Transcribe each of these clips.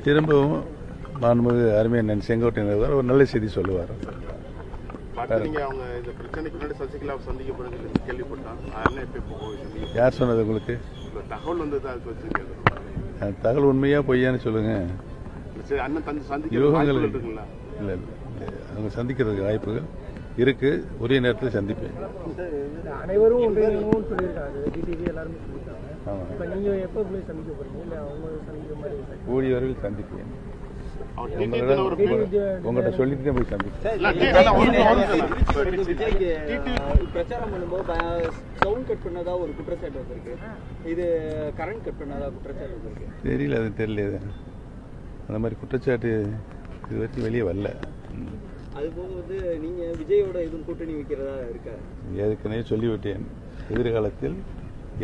திரும்பவும் மாண்புமிகு அருமையண்ணன் செங்கோட்டையன் ஒரு நல்ல செய்தி சொல்லுவார். யார் சொன்னது உங்களுக்கு? தகவல் உண்மையா பொய்யான்னு சொல்லுங்க. இல்ல அவங்க சந்திக்கிறதுக்கு வாய்ப்புகள் இருக்கு. உரிய நேரத்தில் சந்திப்பேன். அனைவரும் கூடிய வரையில் சந்திப்பேன். உங்கள்கிட்ட சொல்லிட்டு போய் சந்திப்பேன். பிரச்சாரம் பண்ணும்போது சவுண்ட் கட் பண்ணதா ஒரு குற்றச்சாட்டு வந்திருக்கு. இது கரண்ட் கட் பண்ணதா குற்றச்சாட்டு வந்திருக்கு. தெரியல, அது தெரியல. அந்த மாதிரி குற்றச்சாட்டு இது வரைக்கும் வெளியே வரல. அது போக நீங்க விஜயோட எதுவும் கூட்டணி வைக்கிறதா இருக்கா? ஏற்கனவே சொல்லிவிட்டேன். எதிர்காலத்தில்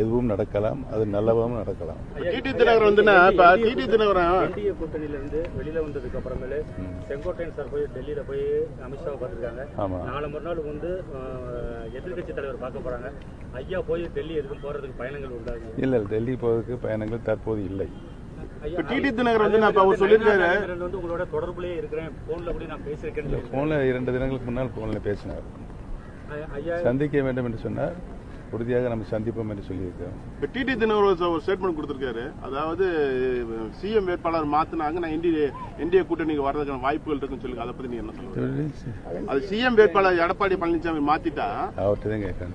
எதுவும் நடக்கலாம், அது நல்லவும் நடக்கலாம். டிடி தினகரன் என்டிஏ கூட்டணியில இருந்து வெளியில வந்ததுக்கு அப்புறமேலே செங்கோட்டையன் சார் போய் டெல்லியில போய் அமித்ஷாவை பார்த்திருக்காங்க. நாளை மறுநாள் எதிர்கட்சி தலைவர் பார்க்க போறாங்க. ஐயா போய் டெல்லி எதுக்கும் போறதுக்கு பயணங்கள் உண்டாங்க? இல்ல, டெல்லி போறதுக்கு பயணங்கள் தற்போது இல்லை. டிடி தினகரன் உங்களோட தொடர்புலயே இருக்கிறேன், போன்ல கூட நான் பேசியிருக்கேன். போன்ல 2 தினங்களுக்கு முன்னால் போன்ல பேசினார். சந்திக்க வேண்டும் என்று சொன்னார். உறுதியாக நம்ம சந்திப்போம் என்று சொல்லியிருக்கோம். டிடி தினகரன் ஒரு ஸ்டேட்மெண்ட் கொடுத்திருக்காரு. அதாவது சிஎம் வேட்பாளர் மாத்தினாங்க, நான் என்டிஏ கூட்டணிக்கு வர்றதுக்கான வாய்ப்புகள் இருக்குன்னு சொல்லுங்க. அதை பத்தி நீங்க என்ன சொல்லுங்க? அது சிஎம் வேட்பாளர் எடப்பாடி பழனிசாமி மாத்திட்டா அவர்கிட்ட தான் கேட்கறேன்.